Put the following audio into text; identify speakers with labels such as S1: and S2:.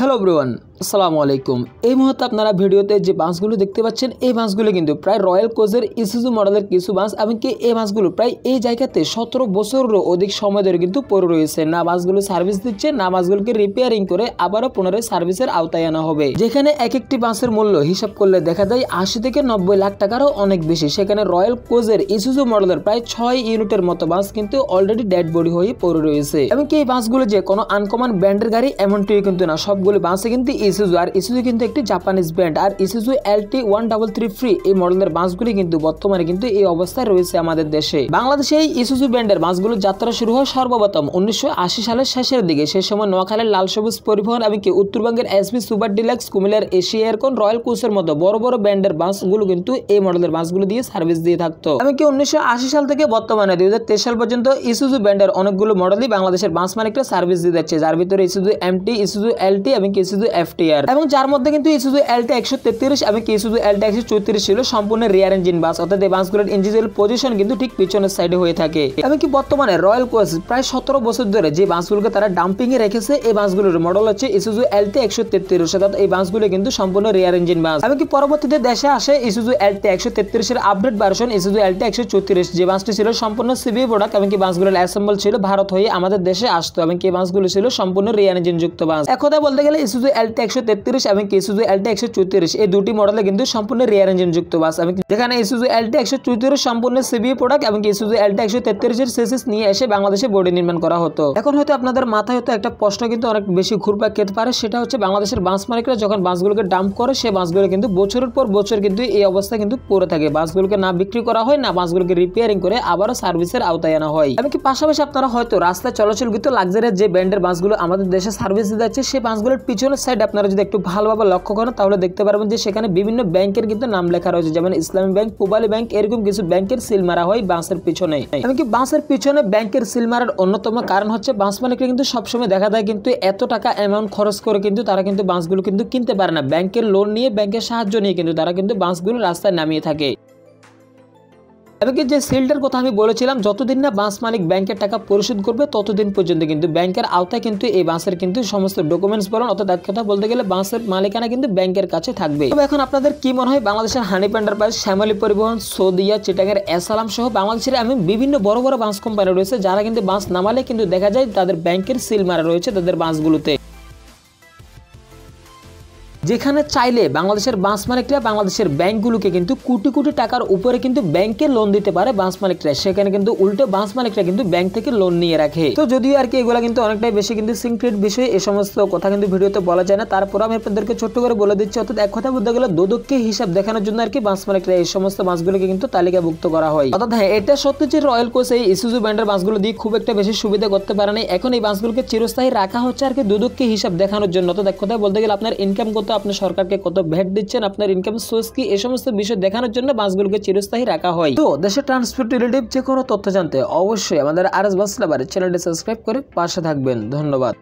S1: Hello everyone, আসসালামু আলাইকুম। এই মুহূর্তে আপনারা ভিডিওতে যে বাসগুলো দেখতে পাচ্ছেন এই বাসগুলো কিন্তু প্রায় রয়্যাল কোচের ইসুজু মডেলের কিছু বাস, এমনকি এই বাসগুলো প্রায় এই জায়গাতে 17 বছরেরও অধিক সময় ধরে কিন্তু পড়ে রয়েছে। না বাসগুলো সার্ভিস দিচ্ছে, না বাসগুলোকে রিপেয়ারিং করে আবারও পুনরায় সার্ভিসের আওতায় আনা হবে। যেখানে এক একটি বাসের মূল্য হিসাব করলে দেখা যায় 80 থেকে 90 লাখ টাকারও অনেক বেশি। সেখানে রয়্যাল কোচের ইসুজু মডেলের প্রায় 6 ইউনিটের মতো বাস কিন্তু অলরেডি ডেড বডি হয়ে পড়ে রয়েছে। এমনকি এই বাসগুলো যে কোনো আনকমন ব্র্যান্ডের গাড়ি এমনটিও কিন্তু না, সবগুলো বাসে কিন্তু ইসুজু, আর ইসুজু কিন্তু একটি জাপানিজ ব্র্যান্ড। আর ইসুজু LT 1333 এই মডেলের বাসগুলি কিন্তু বর্তমানে কিন্তু এই অবস্থায় রয়েছে আমাদের দেশে। বাংলাদেশে এই ইসুজু ব্র্যান্ডের বাসগুলোর যাত্রা শুরু হয় সর্বপ্রথম 1980 সালের শেষের দিকে। সেই সময় নোয়াখালীর লাল সবুজ পরিবহন, এমনকি উত্তরবঙ্গের SB সুপার ডিলাক্স, কুমিল্লার এশিয়া এয়ারকন, রয়্যাল কোচের মতো বড় বড় ব্র্যান্ডের বাসগুলো কিন্তু এই মডেলের বাসগুলো দিয়ে সার্ভিস দিয়ে থাকতো। এমনকি 1980 সাল থেকে বর্তমানে 2023 সাল পর্যন্ত ইসুজু ব্র্যান্ডের অনেকগুলো মডেলই বাংলাদেশের বাস মালিকরা সার্ভিস দিয়ে যাচ্ছে, যার ভিতরে ইসুজু MT, ইসুজু LT এবং ইসুজু FTR, এবং যার মধ্যে কিন্তু ইসুজু LT 133 এবং ইসুজু LT 134 ছিল সম্পূর্ণ রিয়ার ইঞ্জিন বাস, অর্থাৎ এই বাসগুলোর ইঞ্জিনের পজিশন কিন্তু ঠিক পিছনের সাইডে হয়ে থাকে। এমনকি বর্তমানে রয়্যাল কোচ প্রায় 17 বছর ধরে যে বাসগুলোকে তারা ডাম্পিং এ রেখেছে, এই বাসগুলোর মডেল হচ্ছে ইসুজু LT 133, অর্থাৎ এই বাসগুলো কিন্তু সম্পূর্ণ রিয়ার ইঞ্জিন বাস। এমনকি পরবর্তীতে দেশে আসে ইসুজু LT 133 এর আপডেট ভার্সন ইসুজু LT 134, যে বাসটি ছিল সম্পূর্ণ সিবি প্রোডাক্ট, এমনকি বাসগুলোর অ্যাসেম্বল ছিল ভারত হয়ে আমাদের দেশে আসতো, এমনকি এই বাসগুলো ছিল সম্পূর্ণ রিয়ার ইঞ্জিন যুক্ত বাস। এক কথা বলতে গেলে ইসুজু LT 133 এবং ইসুজু LT 134 এই দুটি মডেলে কিন্তু সম্পূর্ণ রিয়ার ইঞ্জিন যুক্ত বাস, এবং যেখানে ইসুজু LT 134 সম্পূর্ণ সিবি প্রোডাক্ট এবং ইসুজু LT 133 এর চেসিস নিয়ে এসে বাংলাদেশে বডি নির্মাণ করা হতো। এখন হয়তো আপনাদের মাথায় হয়তো একটা প্রশ্ন কিন্তু অনেক বেশি ঘুরপাক খেতে পারে, সেটা হচ্ছে বাংলাদেশের বাস মালিকরা যখন বাসগুলোকে ডাম্প করে সেই বাসগুলো কিন্তু বছরের পর বছর কিন্তু এই অবস্থা কিন্তু পড়ে থাকে। বাসগুলোকে না বিক্রি করা হয়, না বাসগুলোকে রিপেয়ারিং করে আবারও সার্ভিসের আওতায় আনা হয়। এমনকি পাশাপাশি আপনারা হয়তো রাস্তায় চলাচলকৃত লাক্সারিয়াস যে ব্র্যান্ডের বাসগুলো আমাদের দেশে সার্ভিস দিয়ে যাচ্ছে, সেই বাসগুলোর পিছনের সাইড আপনারা যদি একটু ভালোভাবে লক্ষ্য করেন তাহলে দেখতে পারবেন যে সেখানে বিভিন্ন ব্যাংকের কিন্তু নাম লেখা রয়েছে, যেমন ইসলামী ব্যাংক, পূবালী ব্যাংক, এরকম কিছু ব্যাংকের সিল মারা হয় বাসের পিছনে। এমনকি বাসের পিছনে ব্যাংকের সিল মারার অন্যতম কারণ হচ্ছে বাস মালিকরা কিন্তু সবসময় দেখা যায় কিন্তু এত টাকা অ্যামাউন্ট খরচ করে কিন্তু তারা কিন্তু বাসগুলো কিন্তু কিনতে পারে না, ব্যাংকের লোন নিয়ে, ব্যাংকের সাহায্য নিয়ে কিন্তু তারা কিন্তু বাসগুলো রাস্তায় নামিয়ে থাকে। এমনকি যে সিলটার কথা আমি বলেছিলাম, যতদিন না বাস মালিক ব্যাংকের টাকা পরিশোধ করবে ততদিন পর্যন্ত কিন্তু ব্যাংকের আওতায় কিন্তু এই বাসের কিন্তু সমস্ত ডকুমেন্টস বলেন, অর্থাৎ এক কথা বলতে গেলে বাসের মালিকানা কিন্তু ব্যাংকের কাছে থাকবে। তবে এখন আপনাদের কি মনে হয়, বাংলাদেশের হানিফ এন্টারপ্রাইজ, শ্যামলী পরিবহন, সৌদিয়া, চিটাগের এসালাম সহ বাংলাদেশের এমন বিভিন্ন বড় বড় বাস কোম্পানি রয়েছে যারা কিন্তু বাস নামালে কিন্তু দেখা যায় তাদের ব্যাংকের সিল মারা রয়েছে তাদের বাসগুলোতে, যেখানে চাইলে বাংলাদেশের বাস মালিকরা বাংলাদেশের ব্যাংকগুলোকে কিন্তু কোটি কোটি টাকার উপরে কিন্তু ব্যাংকে লোন দিতে পারে বাস মালিকরা, সেখানে কিন্তু উল্টো বাস মালিকরা কিন্তু ব্যাংক থেকে লোন নিয়ে রাখে। তো যদিও আর কি এগুলা কিন্তু অনেকটাই বেশি কিন্তু সিক্রেট বিষয়, এই সমস্ত কথা কিন্তু ভিডিওতে বলা যায় না, তারপর আমি আপনাদেরকে ছোট্ট করে বলে দিচ্ছি। অর্থাৎ এক কথা বলতে গেলে দুদককে হিসাব দেখানোর জন্য আর কি বাস মালিকরা এই সমস্ত বাসগুলোকে কিন্তু তালিকাভুক্ত করা হয়। অর্থাৎ হ্যাঁ, এটা সত্য যে রয়্যাল কোচ এই ইসুজু ব্র্যান্ডের বাসগুলো দিয়ে খুব একটা বেশি সুবিধা করতে পারে না। এখন এই বাসগুলোকে চিরস্থায়ী রাখা হচ্ছে আর কি দুদককে হিসাব দেখানোর জন্য। তো এক কথা বলতে গেলে আপনার ইনকাম কত, আপনি সরকারকে কত ভ্যাট দিচ্ছেন, আপনার ইনকাম সোর্স কি, এই সমস্ত বিষয় দেখানোর জন্য বাসগুলোকে চিরস্থায়ী রাখা হয়। তো দেশের ট্রান্সপোর্ট রিলেটিভ যে কোনো তথ্য জানতে অবশ্যই আমাদের RS বাস লাভার চ্যানেলটি সাবস্ক্রাইব করে পাশে থাকবেন। ধন্যবাদ।